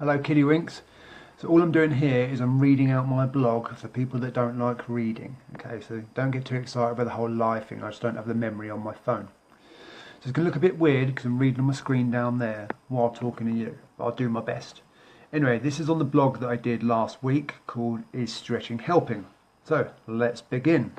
Hello Kiddywinks. So all I'm doing here is I'm reading out my blog for people that don't like reading. Okay, so don't get too excited by the whole live thing. I just don't have the memory on my phone. So it's going to look a bit weird because I'm reading on my screen down there while talking to you. But I'll do my best. Anyway, this is on the blog that I did last week called Is Stretching Helping? So let's begin.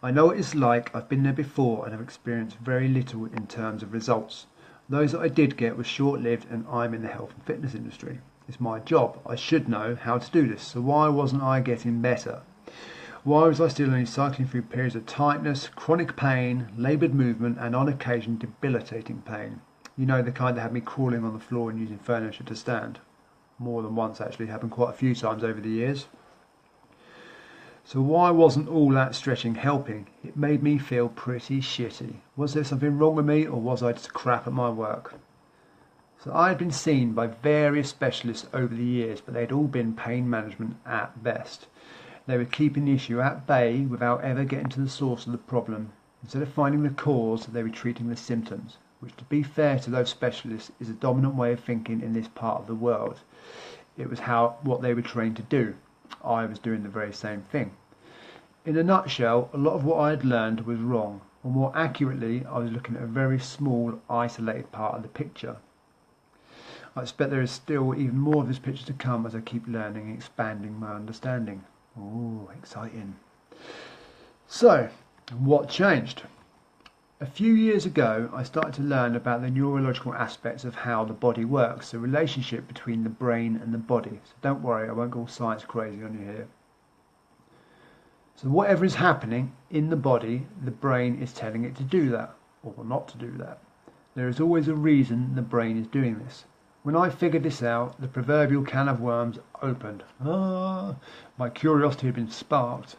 I know what it's like. I've been there before and have experienced very little in terms of results. Those that I did get were short-lived, and I'm in the health and fitness industry. It's my job. I should know how to do this. So why wasn't I getting better? Why was I still only cycling through periods of tightness, chronic pain, laboured movement, and on occasion debilitating pain? You know, the kind that had me crawling on the floor and using furniture to stand. More than once, actually. Happened quite a few times over the years. So why wasn't all that stretching helping? It made me feel pretty shitty. Was there something wrong with me, or was I just crap at my work? So I had been seen by various specialists over the years, but they'd all been pain management at best. They were keeping the issue at bay without ever getting to the source of the problem. Instead of finding the cause, they were treating the symptoms, which, to be fair to those specialists, is a dominant way of thinking in this part of the world. It was what they were trained to do. I was doing the very same thing. In a nutshell, a lot of what I had learned was wrong, or more accurately, I was looking at a very small, isolated part of the picture. I expect there is still even more of this picture to come as I keep learning and expanding my understanding. Ooh, exciting. So, what changed? A few years ago, I started to learn about the neurological aspects of how the body works, the relationship between the brain and the body. So don't worry, I won't go all science crazy on you here. So whatever is happening in the body, the brain is telling it to do that, or not to do that. There is always a reason the brain is doing this. When I figured this out, the proverbial can of worms opened. My curiosity had been sparked,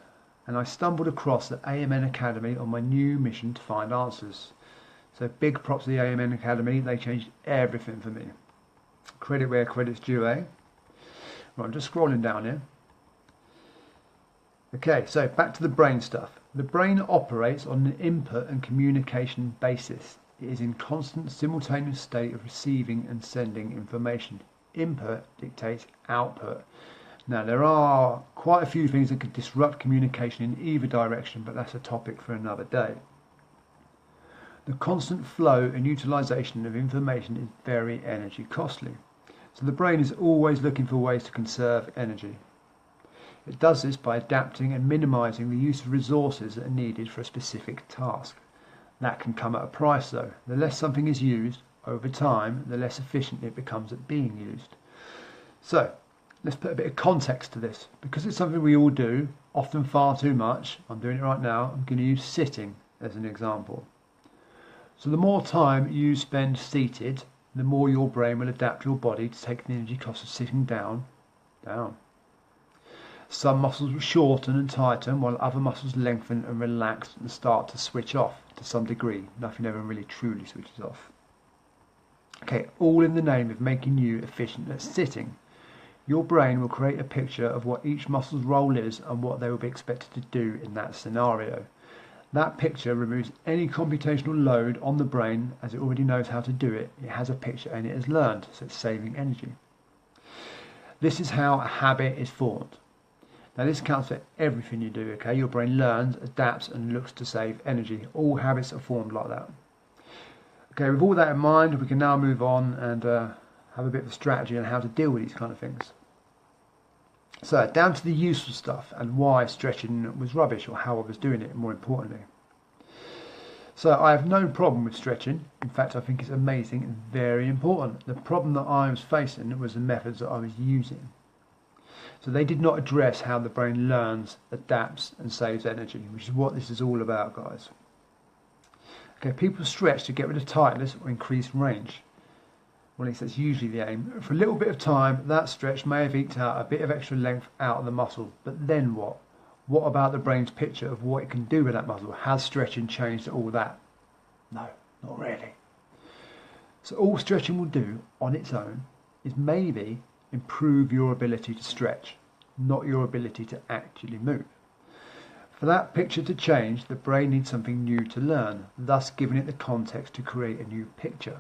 and I stumbled across the AMN Academy on my new mission to find answers. So big props to the AMN Academy, they changed everything for me. Credit where credit's due, eh? Right, I'm just scrolling down here. Okay, so back to the brain stuff. The brain operates on an input and communication basis. It is in constant simultaneous state of receiving and sending information. Input dictates output. Now, there are quite a few things that could disrupt communication in either direction, but that's a topic for another day. The constant flow and utilisation of information is very energy costly. So the brain is always looking for ways to conserve energy. It does this by adapting and minimising the use of resources that are needed for a specific task. That can come at a price though. The less something is used over time, the less efficient it becomes at being used. So, let's put a bit of context to this. Because it's something we all do, often far too much, I'm doing it right now, I'm going to use sitting as an example. So the more time you spend seated, the more your brain will adapt your body to take the energy cost of sitting down. Some muscles will shorten and tighten, while other muscles lengthen and relax and start to switch off to some degree. Nothing ever really truly switches off. Okay, all in the name of making you efficient at sitting. Your brain will create a picture of what each muscle's role is and what they will be expected to do in that scenario. That picture removes any computational load on the brain, as it already knows how to do it. It has a picture and it has learned, so it's saving energy. This is how a habit is formed. Now this counts for everything you do, okay? Your brain learns, adapts and looks to save energy. All habits are formed like that. Okay, with all that in mind, we can now move on and have a bit of a strategy on how to deal with these kind of things. So, down to the useful stuff and why stretching was rubbish, or how I was doing it, more importantly. So, I have no problem with stretching. In fact, I think it's amazing and very important. The problem that I was facing was the methods that I was using. So they did not address how the brain learns, adapts and saves energy, which is what this is all about, guys. Okay, people stretch to get rid of tightness or increase range. Well, at least that's usually the aim. For a little bit of time, that stretch may have eked out a bit of extra length out of the muscle. But then what? What about the brain's picture of what it can do with that muscle? Has stretching changed all that? No, not really. So all stretching will do on its own is maybe improve your ability to stretch, not your ability to actually move. For that picture to change, the brain needs something new to learn, thus giving it the context to create a new picture.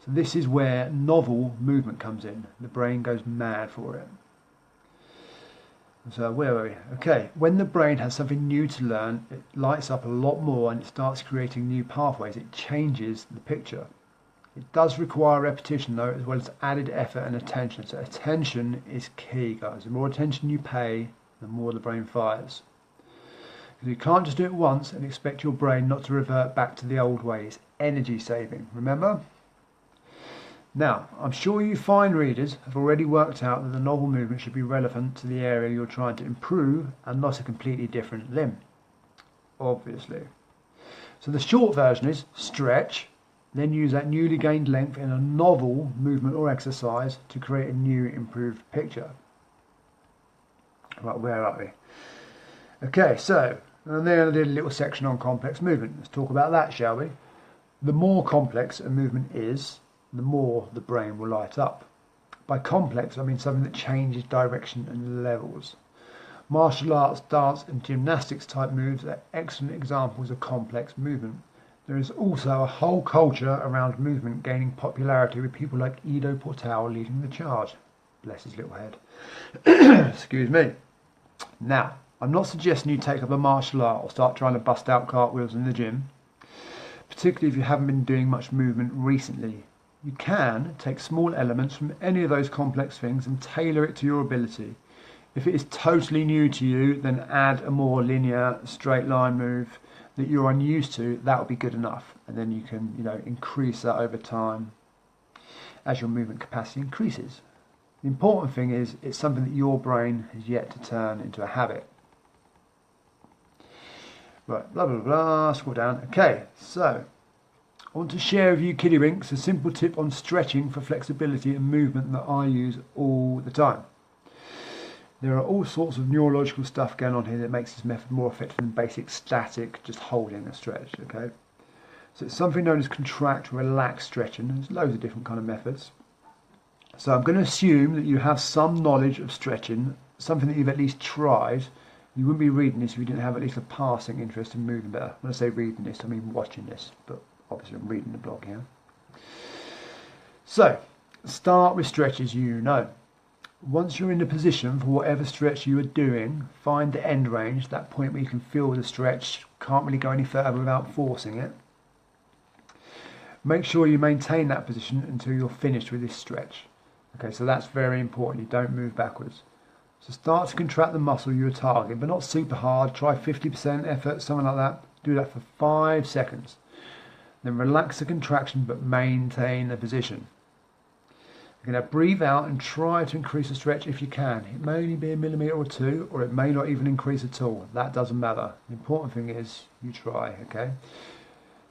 So this is where novel movement comes in. The brain goes mad for it. So where are we? Okay, when the brain has something new to learn, it lights up a lot more and it starts creating new pathways. It changes the picture. It does require repetition though, as well as added effort and attention. So attention is key, guys. The more attention you pay, the more the brain fires. Because you can't just do it once and expect your brain not to revert back to the old way. It's energy saving, remember? Now, I'm sure you fine readers have already worked out that the novel movement should be relevant to the area you're trying to improve and not a completely different limb. Obviously. So the short version is stretch, then use that newly gained length in a novel movement or exercise to create a new improved picture. Right, where are we? Okay, so, and then I did a little section on complex movement. Let's talk about that, shall we? The more complex a movement is, the more the brain will light up. By complex, I mean something that changes direction and levels. Martial arts, dance and gymnastics type moves are excellent examples of complex movement. There is also a whole culture around movement gaining popularity with people like Ido Portal leading the charge. Bless his little head. Excuse me. Now, I'm not suggesting you take up a martial art or start trying to bust out cartwheels in the gym, particularly if you haven't been doing much movement recently. You can take small elements from any of those complex things and tailor it to your ability. If it is totally new to you, then add a more linear, straight line move that you're unused to. That will be good enough. And then you can, increase that over time as your movement capacity increases. The important thing is it's something that your brain has yet to turn into a habit. Right, blah, blah, blah, scroll down. Okay, so I want to share with you kiddie winks a simple tip on stretching for flexibility and movement that I use all the time. There are all sorts of neurological stuff going on here that makes this method more effective than basic static, just holding a stretch, okay? So it's something known as contract, relax stretching. There's loads of different kind of methods. So I'm going to assume that you have some knowledge of stretching, something that you've at least tried. You wouldn't be reading this if you didn't have at least a passing interest in moving better. When I say reading this, I mean watching this, but obviously I'm reading the blog here. So, start with stretches you know. Once you're in the position for whatever stretch you are doing, find the end range, that point where you can feel the stretch, can't really go any further without forcing it. Make sure you maintain that position until you're finished with this stretch. Okay, so that's very important, you don't move backwards. So start to contract the muscle you're targeting, but not super hard. Try 50% effort, something like that. Do that for 5 seconds. Then relax the contraction, but maintain the position. You're going to breathe out and try to increase the stretch if you can. It may only be a millimetre or two, or it may not even increase at all. That doesn't matter. The important thing is you try, okay?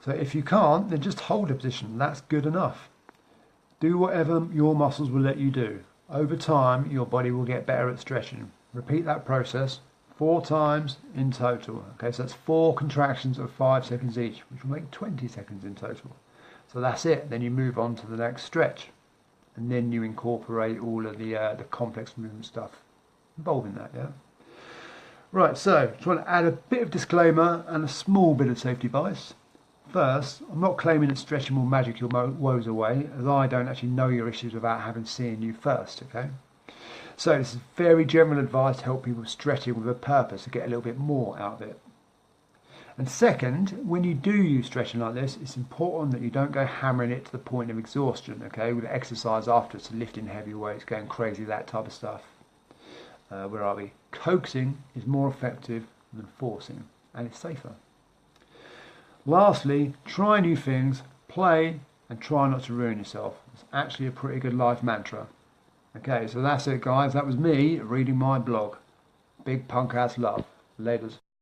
So if you can't, then just hold a position. That's good enough. Do whatever your muscles will let you do. Over time, your body will get better at stretching. Repeat that process 4 times in total. Okay, so that's 4 contractions of 5 seconds each, which will make 20 seconds in total. So that's it. Then you move on to the next stretch. And then you incorporate all of the complex movement stuff involving that, yeah? Right, so trying to add a bit of disclaimer and a small bit of safety bias. First, I'm not claiming that stretching will magic your woes away, as I don't actually know your issues without having seen you first, okay? So this is very general advice to help people stretching with a purpose to get a little bit more out of it. And second, when you do use stretching like this, it's important that you don't go hammering it to the point of exhaustion, okay, with exercise after, so lifting heavy weights, going crazy, that type of stuff. Where are we? Coaxing is more effective than forcing, and it's safer. Lastly, try new things, play, and try not to ruin yourself. It's actually a pretty good life mantra. Okay, so that's it, guys. That was me reading my blog. Big punk ass love. Laters.